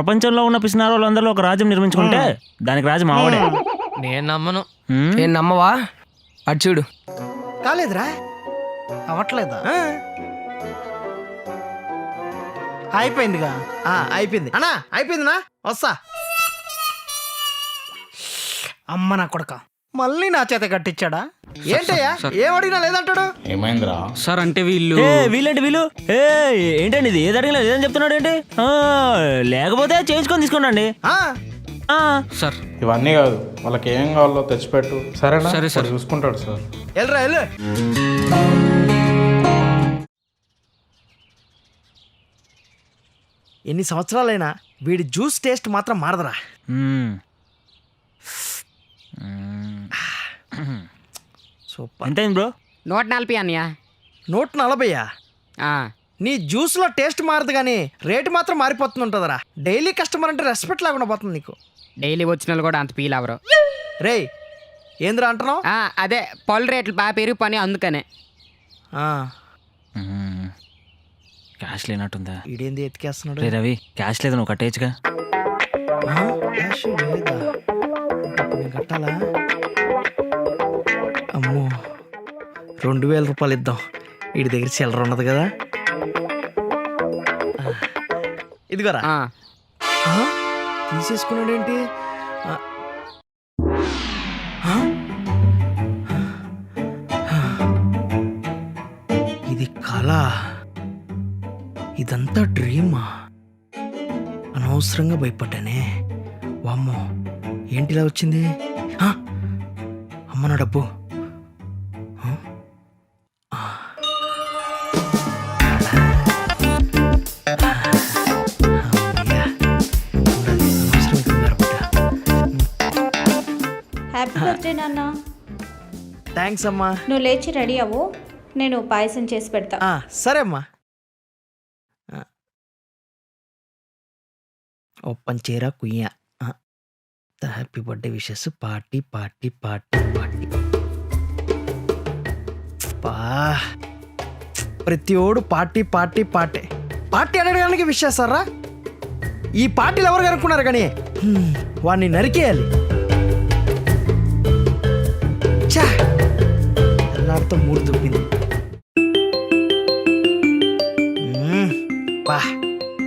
ప్రపంచంలో ఉన్న పిసినారు వాళ్ళందరూ ఒక రాజ్యం నిర్మించుకుంటే దానికి రాజు మావాడే. నేను నమ్మను. నేను నమ్మవా? అటు చూడు. కాలేదురా, అవ్వట్లేదా? అయిపోయిందిగా. అయిపోయింది అన్నా, అయిపోయిందినా, వస్తా. అమ్మ నా కొడక మళ్ళీ నా చేత కట్టించాడా? ఏంటయ్యా ఏం అడిగినా లేదంటాడు? ఏమైందిరా సార్ అంటే వీళ్ళు వీళ్ళంటే వీళ్ళు ఏంటండి ఇది? ఏది అడిగినా లేదని చెప్తున్నాడు ఏంటి? లేకపోతే చేయించుకొని తీసుకోండి. సార్ ఇవన్నీ కాదు, వాళ్ళకి ఏం కావాలో తెచ్చిపెట్టు. సరేనా? సరే సార్, చూసుకుంటాడు సార్. వెళ్ళరా వెళ్ళు. ఎన్ని సంవత్సరాలైనా వీడి జ్యూస్ టేస్ట్ మాత్రం మారదరా. సూపర్. ఎంతైంది బ్రో? 140 అన్నయ్య. 140? నీ జ్యూస్లో టేస్ట్ మారదు కానీ రేటు మాత్రం మారిపోతుంటుందరా. డైలీ కస్టమర్ అంటే రెస్పెక్ట్ లేకుండా పోతుంది నీకు. డైలీ వచ్చిన వాళ్ళు కూడా అంత ఫీల్ అవరు. రేయ్ ఏందిరా అంటున్నావు? అదే పళ్ళు రేట్లు బాగా పెరిగిపోయి అందుకనే. క్యాష్ లేనట్టుందా? ఈడేంది ఎత్తికేస్తున్నాడు? రే రవి, క్యాష్ లేదు, నువ్వు కట్టేయచ్చుగా. క్యాష్ లేదా? నేను కట్టాలా? అమ్మో, 2000 రూపాయలు ఇద్దాం. వీడి దగ్గర చిల్లర ఉన్నది కదా. ఇదిగోరా. తీసేసుకున్నాడు ఏంటి? ఇది కళ, ఇదంతా డ్రీమా? అనవసరంగా భయపడ్డానే. వామ్మో, ఏంటిలా వచ్చింది? అమ్మ నా డబ్బు. హ్యాపీ బర్త్డే నాన్న. థ్యాంక్స్ అమ్మా. నువ్వు లేచి రెడీ అవ్వు, నేను పాయసం చేసి పెడతా. సరే అమ్మా. ఓపెన్ చీర కుయ్య. Happy birthday wishes. Party party party party. ప్రతి ఓడు పార్టీ పార్టీ పార్టీ పార్టీ అడగడానికి విష్ చేస్తారా? ఈ పార్టీలు ఎవరు కనుక్కున్నారు కానీ వాడిని నరికేయాలి. ఎల్లాడితో మూడు దుబ్బింది.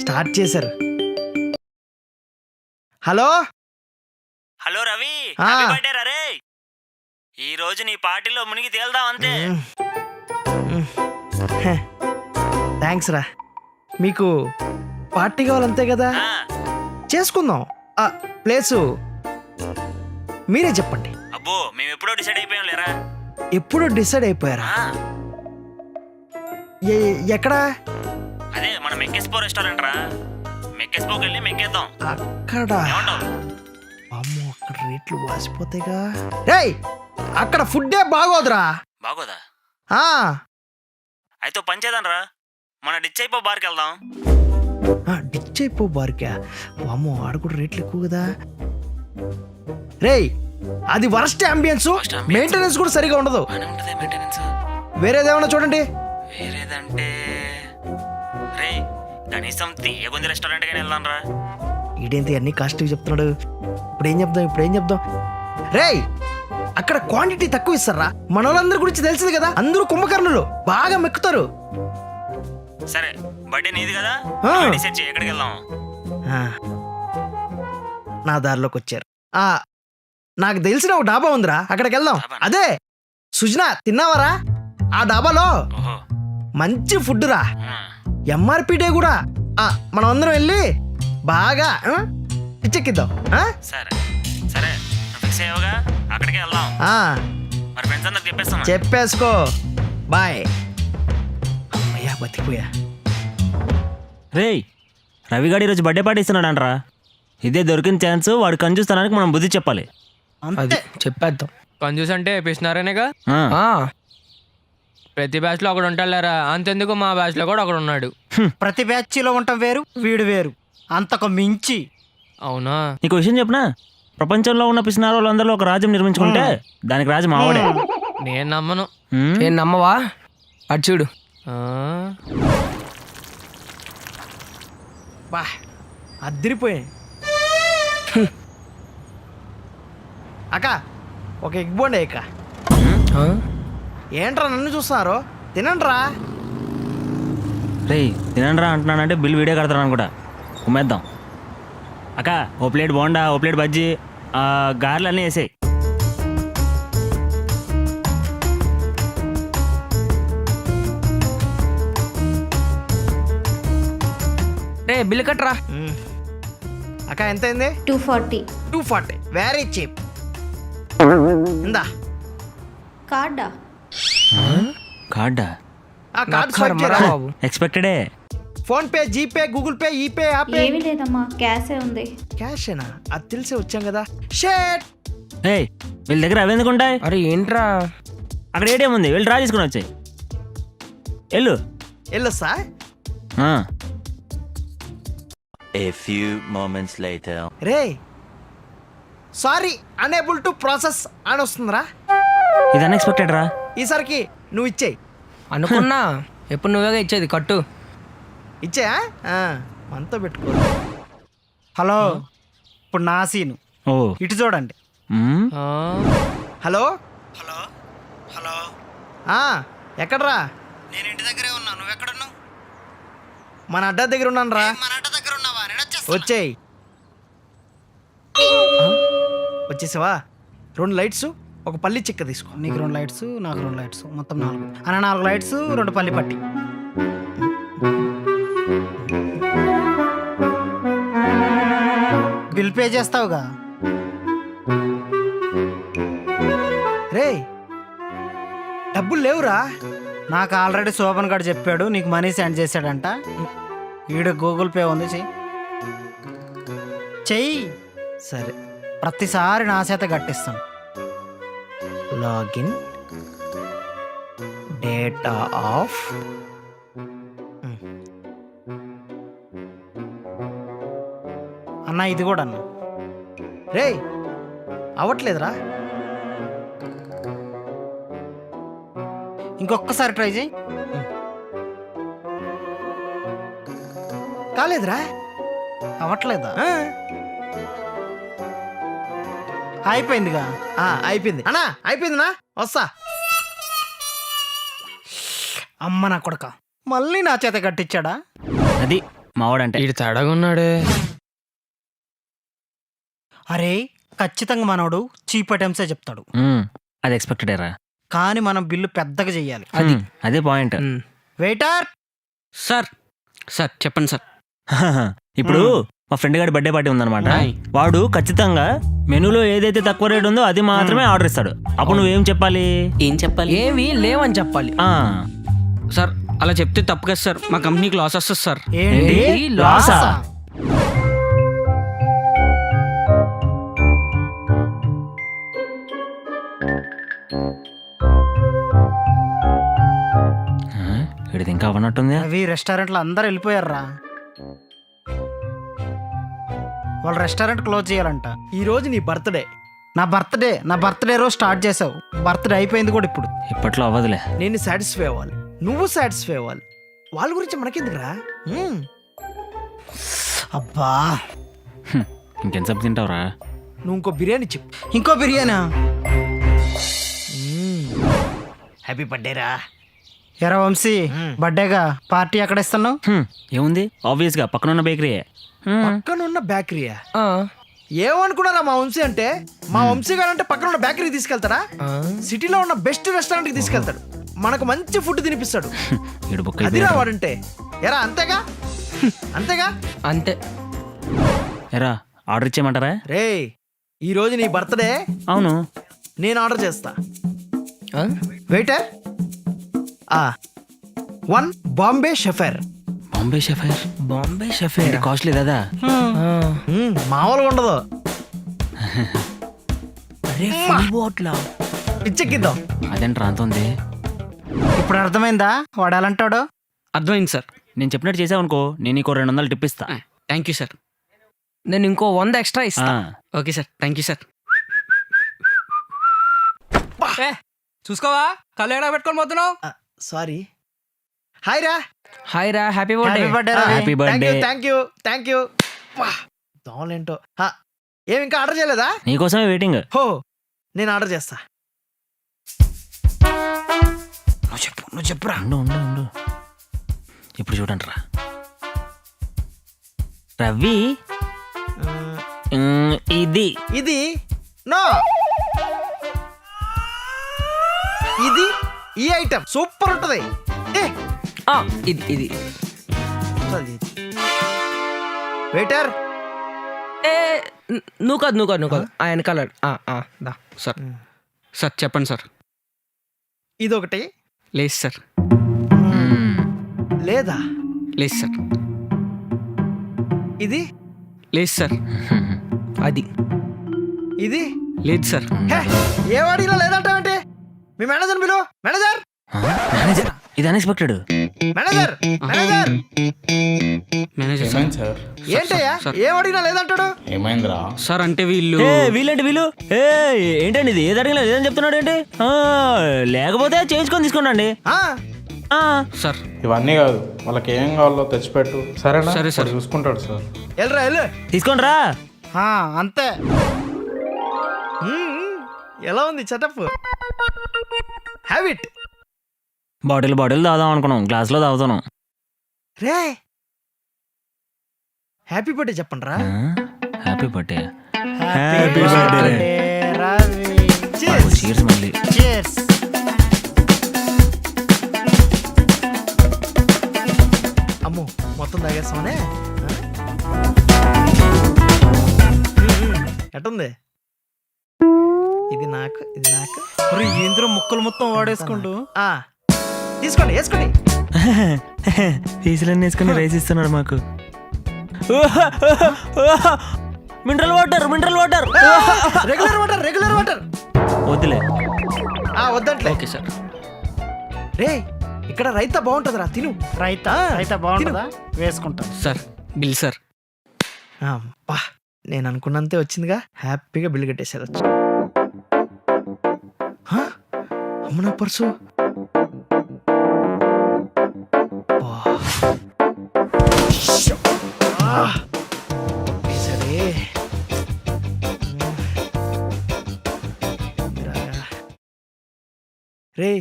స్టార్ట్ చేశారు. హలో హలో రవి, రే ఈ రోజు నీ పార్టీలో మునిగి తేల్దాం అంతే. థ్యాంక్స్ రా. మీకు పార్టీ కావాలంతే కదా, చేసుకుందాం. ప్లేసు మీరే చెప్పండి. అబ్బో, మేము ఎప్పుడో డిసైడ్ అయిపోయాం లేరా. ఎప్పుడు డిసైడ్ అయిపోయారా? ఎక్కడా? అదే మన మెక్కెస్పో రెస్టారెంట్ రా. మెక్కెస్పోకి వెళ్ళి మెక్కేద్దాం. అక్కడ? అమ్మో, అక్కడ రేట్లు వాసిపోతాయిగా. రేయ్, అక్కడ ఫుడ్డే బాగోదురా. బాగోదా? అయితే పని చేద్దాం రా, మన డిచ్ అయిపో బార్కి వెళ్దాం. డిచ్ అయిపో బార్కా? అమ్మో, ఆడ కూడా రేట్లు ఎక్కువ కదా. రేయ్, అది వరస్ట్ అంబియన్స్, మెయింటెనెన్స్ కూడా సరిగా ఉండదు. వేరేదేమన్నా చూడండి. వేరేదంటే రే కనీసం తీయగుంది రెస్టారెంట్ కానీ వెళ్దాం రా. ఈడేంటి అన్ని కాస్ట్లీ చెప్తున్నాడు. ఇప్పుడేం చెప్దాం? రేయ్, అక్కడ క్వాంటిటీ తక్కువ ఇస్తారా? మన వాళ్ళందరి గురించి తెలిసింది కదా, అందరూ కుంభకర్ణులు, బాగా మెక్కుతారు. సరే, బర్త్డే నీది కదా, డిసైడ్ చేయి ఎక్కడికి వెళ్దాం. నా దారిలోకి వచ్చారు. నాకు తెలిసిన ఒక డాబా ఉందిరా, అక్కడికి వెళ్దాం. అదే సుజనా, తిన్నావారా? ఆ డాబాలో మంచి ఫుడ్ రా, ఎంఆర్పీ డే కూడా. మనం అందరం వెళ్ళి బాగా పిచ్చెక్కిద్దాం. సరే సరే, ఫిక్స్ అయ్యావుగా, అక్కడికి వెళ్దాం. మరి ఫ్రెండ్స్ అందరికి చెప్పేసుకో. బాయ్. అమ్మయ్యా, బతికిపోయా. రేయ్, రవిగాడి ఈరోజు బర్త్డే పార్టీ ఇస్తున్నాడు అంటరా. ఇదే దొరికిన ఛాన్స్, వాడు కంజూస్తానికి మనం బుద్ధి చెప్పాలి. అది చెప్పేద్దాం. కంజూస్ అంటే పిసినారేనేగా. ప్రతి బ్యాచ్ లో ఒకడు ఉంటాడులేరా, అంతెందుకు మా బ్యాచ్ లో కూడా ఒకడు ఉన్నాడు. ప్రతి బ్యాచ్ లో ఉంటాం వేరు, వీడు వేరు, అంతకు మించి. అవునా? నీకు విషయం చెప్పనా? ప్రపంచంలో ఉన్న పిసినారు వాళ్ళందరూ ఒక రాజ్యం నిర్మించుకుంటే దానికి రాజు మావాడే. నేను నమ్మను. నేను నమ్మవా? అటు చూడు. అద్దరిపోయాయి. అక్క ఒక ఎగ్ బోండి అక్క. ఆ? ఏంట్రా నన్ను చూస్తున్నారు? తినండిరా. రే తినండి రా అంటున్నానంటే బిల్ వీడియో కడతాను కూడా ఉమ్మేద్దాం. అక్క ఓ ప్లేట్ బోండా, ఓ ప్లేట్ బజ్జీ, గారెలు అన్నీ వేసాయి. రే బిల్లు కట్టరా. అక్క ఎంత అయింది? 240. 240. Very cheap. ఇందా కార్డా? కార్డా? ఆ కార్డ్ స్వైప్ మరా చేయరా. బాబు. ఎక్స్పెక్టెడే. PhonePe, GPay, Google Pay, ఈపే, ఆపే. ఏమీ లేదమ్మా, క్యాషే ఉంది. క్యాషేనా? అది తెలిసే వచ్చాం కదా. షేట్. ఏయ్ వీళ్ళ దగ్గర అవి ఎందుకు ఉంటాయి? అరే ఏంట్రా? అక్కడ ఏటీఎం ఉంది, వెళ్ళి డ్రా తీసుకుని వచ్చాయి. వెళ్ళు. వెళ్ళొస్తా. A few moments later. Ray sorry unable to process అని వస్తుందిరా. ఇది అన్ఎక్స్పెక్టెడ్ రా. ఈసారికి నువ్వు ఇచ్చేయి. అనుకున్నా ఎప్పుడు నువ్వేగా ఇచ్చేది కట్టు. ఇచ్చేయా? మనతో పెట్టుకో. హలో, ఇప్పుడు నా సీను. ఓ ఇటు చూడండి. మ్మ్. ఆ? హలో హలో హలో, ఎక్కడ్రా? నేను ఇంటి దగ్గరే ఉన్నా, నువ్వు ఎక్కడున్నావు? మన అడ్డా దగ్గర ఉన్నాను రా. మన అడ్డ దగ్గర ఉన్నావా? నేను వచ్చేస్తా. వచ్చేయి. వచ్చేసావా? 2 లైట్స్, ఒక పల్లి చెక్క తీసుకో. నీకు 2 లైట్స్, నాకు 2 లైట్స్, మొత్తం 4. అన్న 4 లైట్స్, 2 పల్లి పట్టి. Bill pay చేస్తావుగా? రే డబ్బులు లేవురా. నాకు ఆల్రెడీ శోభన్ గారు చెప్పాడు నీకు మనీ సెండ్ చేశాడంట. ఈడ గూగుల్ పే ఉంది, చెయ్యి. సరే ప్రతిసారి నా చేత కట్టిస్తాను. Login data of. అన్న ఇది కూడా అన్న. రే అవ్వట్లేదురా. ఇంకొకసారి ట్రై చేయి. కాలేదురా. అవ్వట్లేదా? అయిపోయిందిగా. అయిపోయింది అన్నా, అయిపోయిందినా. వస్తా. అమ్మ నా కొడక, మళ్ళీ నా చేత కట్టించాడా? అది మావాడంటే. ఈడు తేడాగా ఉన్నాడే. అరే ఖచ్చితంగా మనోడు చీప్ ఐటమ్సే చెప్తాడు. అది ఎక్స్పెక్టెడే రా. కానీ మనం బిల్లు పెద్దగా చెయ్యాలి. అది అదే పాయింట్. వెయిటర్. సార్ సార్ చెప్పండి సార్. ఇప్పుడు మా ఫ్రెండ్ గారి బర్త్డే పార్టీ ఉందన్నమాట. వాడు ఖచ్చితంగా మెనూలో ఏదైతే తక్కువ రేట్ ఉందో అది మాత్రమే ఆర్డర్ ఇస్తాడు. అప్పుడు నువ్వేం చెప్పాలి? ఏం చెప్పాలి? ఏవి లేవని చెప్పాలి. సార్ అలా చెప్తే తప్పు కదా సార్, మా కంపెనీకి లాస్ వస్తుంది సార్. ఏంటి లాసా? వీడిది ఇంకా అవ్వనట్టుంది. అవి రెస్టారెంట్లో అందరు వెళ్ళిపోయారా. వాళ్ళు రెస్టారెంట్ క్లోజ్ చేయాలంట. ఈ రోజు నీ బర్త్డే. నా బర్త్డే రోజు స్టార్ట్ చేసావు, బర్త్డే అయిపోయింది కూడా ఇప్పుడు. ఇప్పట్లో అవ్వదులే. నేను సాటిస్ఫై అవ్వాలి, నువ్వు సాటిస్ఫై అవ్వాలి. వాళ్ళ గురించి మనకెందుకురా? అబ్బా, ఇంకెంతసేపు తింటావురా? నువ్వు ఇంకో బిర్యానీ చెప్పు. ఇంకో బిర్యానా? హ్యాపీ బర్త్డే రా. ఎరా వంశీ, బర్త్డేగా పార్టీ ఎక్కడ ఇస్తున్నావు? ఏముంది, ఆబ్వియస్ గా పక్కనున్న బేకరీ. పక్కనున్న బేకరీయా? ఏమనుకున్నారా మా వంశీ అంటే? మా వంశీ గారు అంటే పక్కన ఉన్న బేకరీ తీసుకెళ్తారా? సిటీలో ఉన్న బెస్ట్ రెస్టారెంట్ కి తీసుకెళ్తాడు, మనకు మంచి ఫుడ్ తినిపిస్తాడు. అదిరా వాడంటే. ఎరా అంతేగా? అంతేగా? అంతే. ఎరా ఆర్డర్ ఇచ్చేయమంటారా? రే ఈ రోజు నీ బర్త్డే. అవును, నేను ఆర్డర్ చేస్తా. వెయిటర్, 1 బాంబే షెఫర్. బాంబే షెఫర్ కాస్ట్లీ దాదా. మామూలుగా ఉండదు. పిచ్చెక్కిద్దాం. అదేంట్రా అంత ఉంది? ఇప్పుడు అర్థమైందా వాడు ఎలా అంటాడో? అర్థమైంది సార్. నేను చెప్పినట్టు చేసావు అనుకో, నేను నీకు 200 టిప్ ఇస్తా. Thank you sir. నేను ఇంకో 100 ఎక్స్ట్రా ఇస్తా. Okay sir, thank you sir. చూసుకోవా కళ్ళు ఎడా పెట్టుకొని పోతున్నావు. సారీ. హాయ్ రా. హాయ్ రా, happy birthday. Happy birthday. Happy birthday. Thank you. దోమలేంటో ఏమి ఇంకా ఆర్డర్ చేయలేదా? నీకోసమే వెయిటింగ్. హో నేను ఆర్డర్ చేస్తా. నువ్వు చెప్పురా. ఉండు ఉండు ఉండు. ఇప్పుడు చూడండి రా రవి. ఇది ఇది నో, ఇది ఈ ఐటమ్ సూపర్ ఉంటది. ఇది వెయిటర్ నువ్వు కాదు ఆయన కలర్. దా సార్. సార్ చెప్పండి సార్. ఇదొకటి లేదు సార్. లేదా? లేదు సార్. ఇది లేదు సార్. అది ఇది లేదు సార్. ఏ వాడిలో లేదంటావేంటి? మీ మేనేజర్ బిలు. మేనేజర్ మేనేజర్, ఇది unexpected. Manager manager manager sir. ఏమైంది సార్? ఏంటయ్యా ఏం అడిగినా లేదంటాడు? ఏమైందిరా? సార్ అంటే వీళ్ళు వీళ్ళంటే వీళ్ళు ఏంటండి ఇది? ఏది అడిగినా లేదని చెప్తున్నాడు ఏంటి? లేకపోతే చేయించుకొని తీసుకోండి. సార్ ఇవన్నీ కాదు, వాళ్ళకి ఏం కావాలో తెచ్చిపెట్టు. సరేనా? సరే సార్. వాడు చూసుకుంటాడు సార్. వెళ్ళరా వెళ్ళు. తీసుకోండి రా. అంతే. ఎలా ఉంది సెటప్? హ్యాబిట్. బాటిల్ తాగుదాం అనుకున్నాం, గ్లాస్లో తాగుతాను. రే హ్యాపీ బర్త్డే చెప్పండి రా. Happy birthday. Happy birthday Ravi. Cheers మళ్ళీ. Cheers. అమ్మో మొత్తం తాగేస్తామనే. ఎట్టుంది? ఇది నాకు, ఇది నాకు. ఇందులో ముక్కలు మొత్తం వాడేసుకుంటూ తీసుకోండి, వేసుకోండి. పీసులన్నీ వేసుకుని రైస్ ఇస్తున్నాడు మాకు. మినరల్ వాటర్ రెగ్యులర్ వాటర్ వద్దులే. వద్దంట్లే. Okay sir. రే ఇక్కడ రైతా బాగుంటుందిరా, తిను. రైతా బాగుంటుందా? వేసుకుంటాను సార్ బిల్ సార్. అబ్బా నేను అనుకున్నంతే వచ్చిందిగా. హ్యాపీగా బిల్లు కట్టేసేదచ్చు. అమ్మ నా పర్సు. సరే రే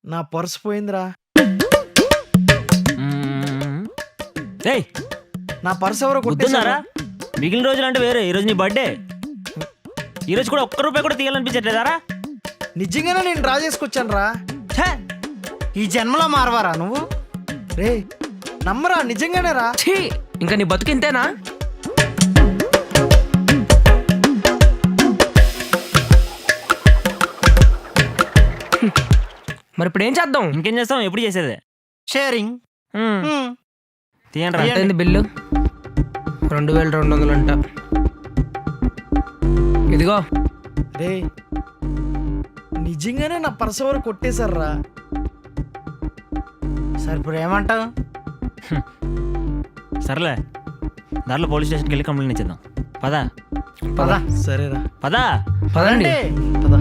నా పర్సు పోయిందిరా. నా పర్సు ఎవరో గుర్తున్నారా? కొట్టేశారా? మిగిలిన రోజులు అంటే వేరే. ఈరోజు నీ బర్త్డే. ఈరోజు కూడా ఒక్క రూపాయి కూడా తీయాలనిపించట్లేదారా? నిజంగానే నేను డ్రా చేసుకొచ్చాను రా. ఈ జన్మలో మారవారా నువ్వు? రే నమ్మరా, నిజంగానే రా. ఇంకా నీ బతుకింతేనా? మరి ఇప్పుడు ఏం చేద్దాం? ఇంకేం చేస్తాం? ఎప్పుడు చేసేదే? షేరింగ్. తీయండి రా. ఎంత బిల్లు? 2200 అంట. ఇదిగో. రే నిజంగానే నా పర్సు ఎవరు కొట్టేశారా? సరే ఇప్పుడు ఏమంటావు? సర్లే, దాంట్లో పోలీస్ స్టేషన్కి వెళ్ళి కంప్లైంట్ ఇచ్చేద్దాం. పదా పదా. సరేరా పదా. పదండి. పదా.